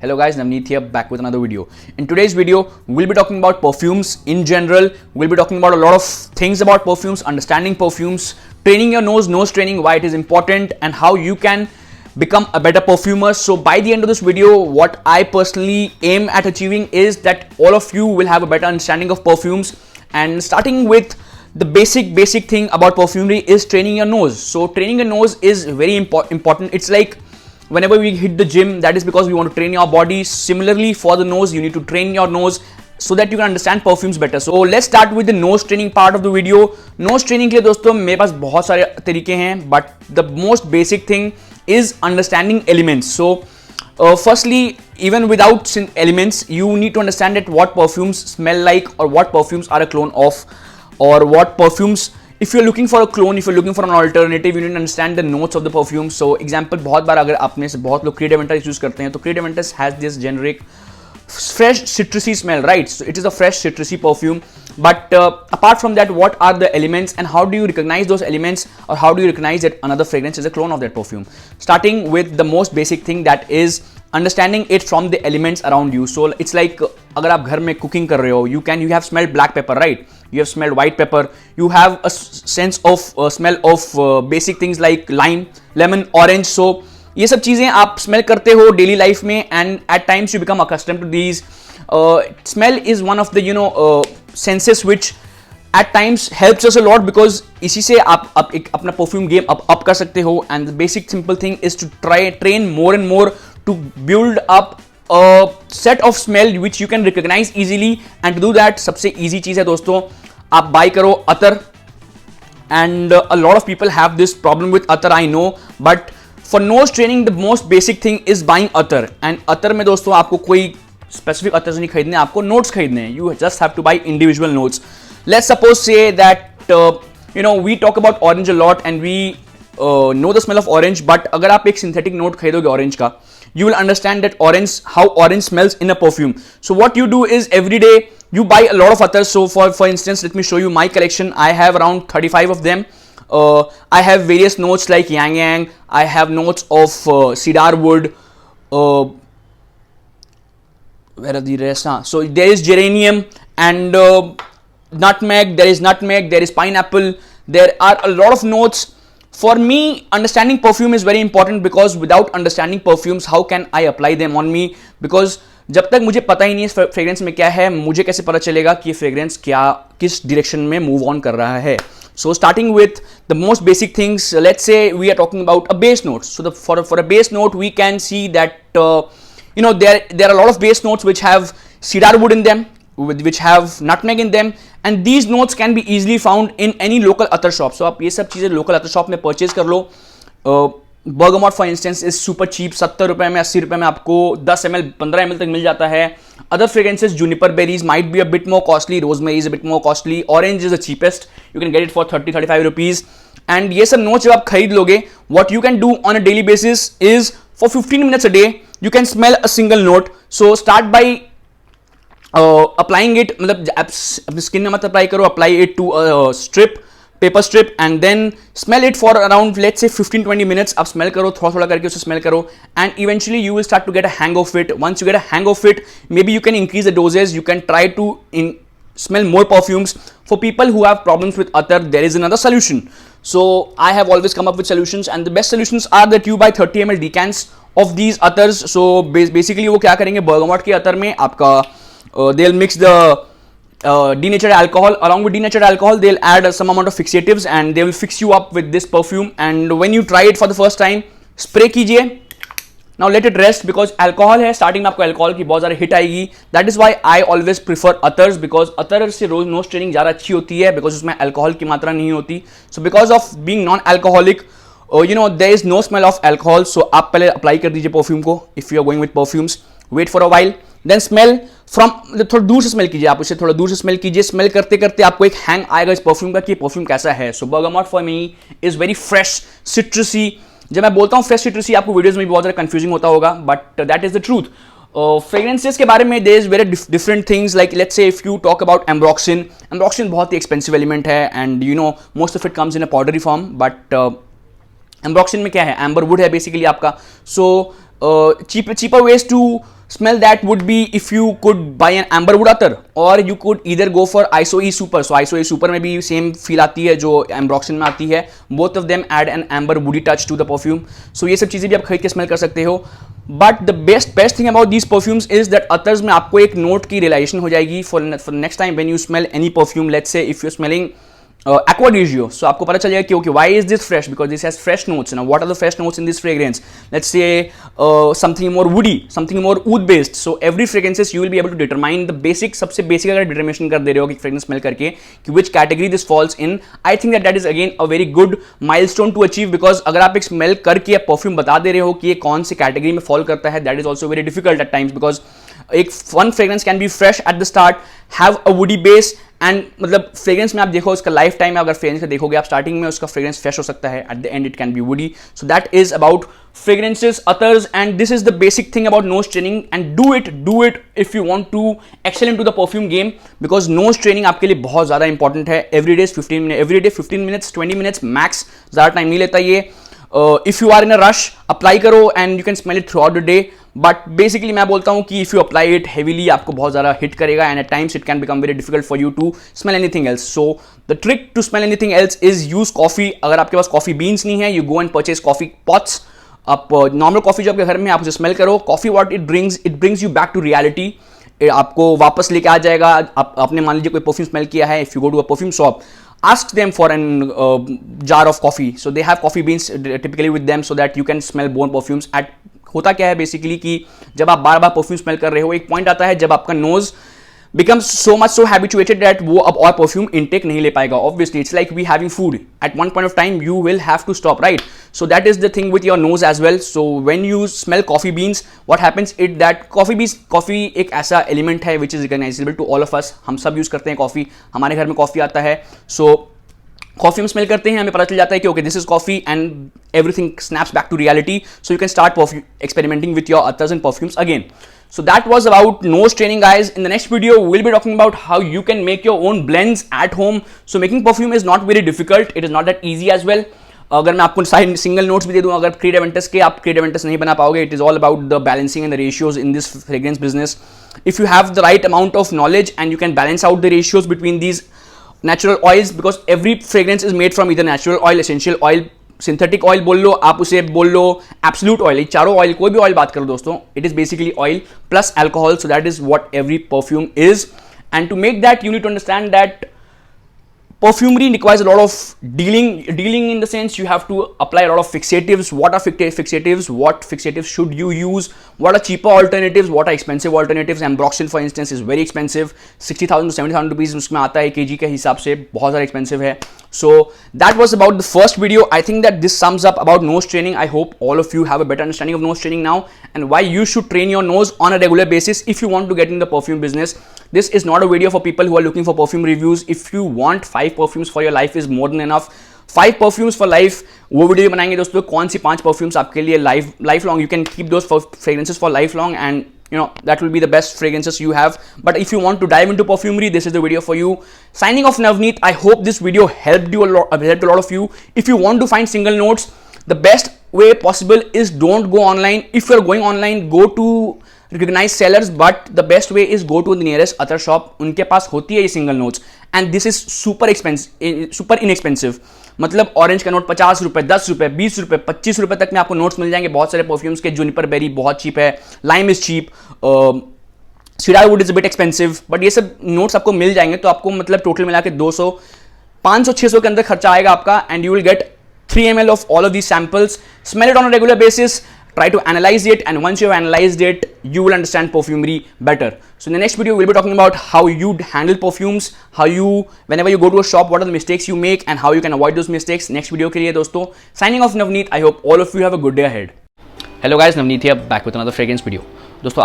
Hello guys, Navneet here, back with another video. In today's video, we'll be talking about perfumes in general. We'll be talking about a lot of things about perfumes, understanding perfumes, training your nose training, why it is important, and how you can become a better perfumer. So by the end of this video, what I personally aim at achieving is that all of you will have a better understanding of perfumes. And starting with the basic thing about perfumery is training your nose. So training your nose is very important. It's like whenever we hit the gym, that is because we want to train your body. Similarly, for the nose, you need to train your nose so that you can understand perfumes better. So let's start with the nose training part of the video. Nose training के लिए दोस्तों मेरे पास बहुत सारे तरीके हैं, but the most basic thing is understanding elements. So firstly, even without elements, you need to understand that what perfumes smell like, or what perfumes are a clone of, or what perfumes, if you're looking for a clone, if you're looking for an alternative, you need to understand the notes of the perfume. So example, बहुत बार अगर आप में से बहुत लोग Creed Aventus use करते हैं, तो Creed Aventus has this generic fresh citrusy smell, right? So it is a fresh citrusy perfume. But apart from that, what are the elements and how do you recognize those elements, or how do you recognize that another fragrance is a clone of that perfume? Starting with the most basic thing, that is understanding it from the elements around you. So it's like अगर आप घर में cooking कर रहे हो, you have smelled black pepper, right? You have smelled white pepper. You have a sense of smell of basic things like lime, lemon, orange. So ये सब चीजें आप स्मेल करते हो डेली लाइफ में, and at times you become accustomed to these. Smell is one of the senses which at times helps us a lot, because इसी से आप एक अपना परफ्यूम गेम अप कर सकते हो. And the basic simple thing is to train more and more to build up set of smell which you can recognize easily. And to do that सबसे easy चीज है दोस्तों, आप बाय करो attar. And a lot of people have this problem with attar, I know, but for nose training the most basic thing is buying attar. And attar में दोस्तों आपको कोई स्पेसिफिक अतर नहीं खरीदने, आपको नोट्स खरीदने हैं. You just have to buy individual notes. Let's suppose say that we talk about orange a lot and we know the smell of orange, but अगर आप एक सिंथेटिक नोट खरीदोगे ऑरेंज का, you will understand that how orange smells in a perfume. So what you do is every day you buy a lot of others. So for instance, let me show you my collection. I have around 35 of them. I have various notes like yang yang. I have notes of cedar wood. Where are the rest? So there is geranium and nutmeg. There is nutmeg. There is pineapple. There are a lot of notes. For me, understanding perfume is very important, because without understanding perfumes, how can I apply them on me? Because जब तक मुझे पता ही नहीं है fragrance में क्या है, मुझे कैसे पता चलेगा कि ये फ्रेग्रेंस किस डायरेक्शन में मूव ऑन कर रहा है. So starting with the most basic things, let's say we are talking about a base note. So for a base note, we can see that there are a lot of base notes which have cedar wood in them, which have nutmeg in them, and these notes can be easily found in any local attar shop. So आप ये सब चीज़ें local attar shop में purchase कर लो. Bergamot for instance is super cheap. 70 रुपए में, 80 रुपए में आपको 10 ml 15 ml तक मिल जाता है. Other fragrances, juniper berries might be a bit more costly, rosemary is a bit more costly, orange is the cheapest, you can get it for 30-35 rupees. And ये सब notes जब आप खरीद लोगे, what you can do on a daily basis is for 15 minutes a day you can smell a single note. So start by applying it, मतलब अपनी skin में मत अप्लाई करो, apply it to strip, paper strip, and then smell it for around let's say 15-20 minutes. आप smell करो, थोड़ा करके उसे स्मेल करो, and eventually you will start to get a hang of it. Once you get a hang of it, may be you can increase the doses, you can try to smell more perfumes. For people who have problems with attar, there is another solution. So I have always come up with solutions, and the best solutions are that you buy 30 ml decants of these attars. So basically वो क्या करेंगे, bergamot के अतर में आपका they'll mix the denatured alcohol. Along with denatured alcohol, they'll add some amount of fixatives, and they will fix you up with this perfume. And when you try it for the first time, spray कीजिए. Now let it rest, because alcohol है, starting में आपको alcohol की बहुत ज़्यादा hit आएगी. That is why I always prefer others, because other से रोज nose training ज़्यादा अच्छी होती है, because उसमें alcohol की मात्रा नहीं होती. So because of being non-alcoholic, there is no smell of alcohol. So आप पहले अप्लाई कर दीजिए परफ्यूम को. If you are going with perfumes, wait for a while, then smell from थोड़ा दूर से स्मेल कीजिए. आप उसे थोड़ा दूर से स्मेल कीजिए. स्मेल करते करते आपको एक हैंग आएगा इस परफ्यूम का कि परफ्यूम कैसा है. सो bergamot for me is very fresh, citrusy. जब मैं बोलता हूँ फ्रेश सिट्रसी, आपको वीडियोस में भी बहुत ज़्यादा कंफ्यूजिंग होता होगा, but that is the truth. Fragrances के बारे में there is very different things. Like let's say if you talk about ambroxan बहुत ही एक्सपेंसिव एलिमेंट है, and most of it comes in a powdery form. But ambroxan में क्या है, amber wood है बेसिकली आपका. So cheaper ways to smell that would be if you could buy an amberwood attar, or you could either go for iso e super. So iso e super में भी same feel आती है जो ambroxan में आती है. Both of them add an amber woody touch to the perfume. So ये सब चीज़ें भी आप खरीद के smell कर सकते हो. But the best thing about these perfumes is that अतर्स में आपको एक note की realization हो जाएगी for next time when you smell any perfume. Let's say if you're smelling aqua di gio, so आपको पता चल जाएगा कि okay, why is this fresh? Because this has fresh notes. Now what are the fresh notes in this fragrance? Let's say something more woody, something more oud based. So every fragrances you will be able to determine the basic, सबसे basic अगर determination कर दे रहे हो कि fragrance smell करके कि which category this falls in. I think that is again a very good milestone to achieve, because अगर आप एक smell करके या perfume बता दे रहे हो कि ये कौन सी category में fall करता है, that is also very difficult at times, because एक one fragrance can be fresh at the start, have a woody base, and मतलब फ्रेग्रेंस में आप देखो उसका लाइफ टाइम है, अगर फ्रेग्रेंस का देखोगे आप स्टार्टिंग में उसका फ्रेग्रेंस फ्रेश हो सकता है, at the end it can be woody. So that is about fragrances, others, and this is the basic thing about nose training. And do it if you want to excel into the perfume game, because nose training आपके लिए बहुत ज़्यादा important है. every day 15 minutes 20 minutes max, ज़्यादा time नहीं लेता ये. If you are in a rush, apply करो and you can smell it throughout the day. But basically मैं बोलता हूँ कि if you apply it heavily आपको बहुत ज़्यादा hit करेगा, and at times it can become very difficult for you to smell anything else. So the trick to smell anything else is use coffee. अगर आपके पास coffee beans नहीं है, you go and purchase coffee pots. आप normal coffee जो आपके घर में आप उसे स्मेल करो. Coffee what it brings you back to reality. आपको वापस लेके आ जाएगा. आपने मान लीजिए कोई परफ्यूम स्मेल किया है, if you go to a perfume shop, ask them for an jar of coffee. So they have coffee beans typically with them so that you can smell more perfumes. होता क्या है basically कि जब आप बार बार perfume smell कर रहे हो, एक पॉइंट आता है जब आपका knows becomes so much so habituated that वो अब और परफ्यूम इनटेक नहीं ले पाएगा. Obviously it's like we having food. At one point of time you will have to stop, right? So that is the thing with your nose as well. So when you smell coffee beans, what happens is that coffee एक ऐसा element है which is recognizable to all of us. हम सब use करते हैं coffee, हमारे घर में कॉफी आता है. So कॉफी हम स्मेल करते हैं, हमें पता चल जाता है कि okay this is coffee, and everything snaps back to reality. So you can start experimenting with your others and perfumes again. So that was about nose training, guys. In the next video we'll be talking about how you can make your own blends at home. So making perfume is not very difficult, it is not that easy as well. अगर मैं आपको single notes भी दे दूं, अगर creative Aventus के, आप creative Aventus नहीं बना पाओगे. It is all about the balancing and the ratios in this fragrance business. If you have the right amount of knowledge and you can balance out the ratios between these natural oils, because every fragrance is made from either natural oil, essential oil, synthetic oil बोल लो, आप उसे बोल लो absolute oil. ये चारों oil, कोई भी oil बात करो दोस्तों, it is basically oil plus alcohol. So that is what every perfume is, and to make that you need to understand that perfumery requires a lot of dealing in the sense you have to apply a lot of fixatives. What are fixatives? What fixatives should you use? What are cheaper alternatives? What are expensive alternatives? Ambroxan for instance is very expensive. 60,000 to 70,000 rupees उसमें आता है kg के हिसाब से, बहुत ज़्यादा expensive है. So that was about the first video. I think that this sums up about nose training. I hope all of you have a better understanding of nose training now, and why you should train your nose on a regular basis if you want to get in the perfume business. This is not a video for people who are looking for perfume reviews. If you want 5 perfumes for your life is more than enough. 5 perfumes for life, वो video बनाएंगे दोस्तों, कौन सी 5 perfumes आपके लिए life long. You can keep those fragrances for life long, and you know that will be the best fragrances you have. But if you want to dive into perfumery, this is the video for you. Signing off, Navneet. I hope this video helped a lot of you. If you want to find single notes, the best way possible is don't go online. If you're going online, go to recognized sellers, but the best way is go to the nearest other shop. उनके पास होती है ये single notes, and this is super inexpensive. मतलब orange का note 50 रुपए, 10 रुपए, 20 रुपए, 25 रुपए तक में आपको नोट्स मिल जाएंगे बहुत सारे परफ्यूम्स के. जूनिपर बेरी बहुत चीप है, lime is cheap, cedarwood is a bit expensive, but ये सब नोट्स आपको मिल जाएंगे. तो आपको मतलब टोटल मिला के 200, 500, 600 के अंदर खर्चा आएगा आपका, and you will get 3 ml of all of these samples. Smell it on a regular basis. Try to analyze it, and once you have analyzed it, you will understand perfumery better. So in the next video, we'll be talking about how you handle perfumes, whenever you go to a shop, what are the mistakes you make, and how you can avoid those mistakes. Next video के लिए दोस्तों, signing off, Navneet. I hope all of you have a good day ahead. Hello guys, Navneet here, back with another fragrance video. दोस्तों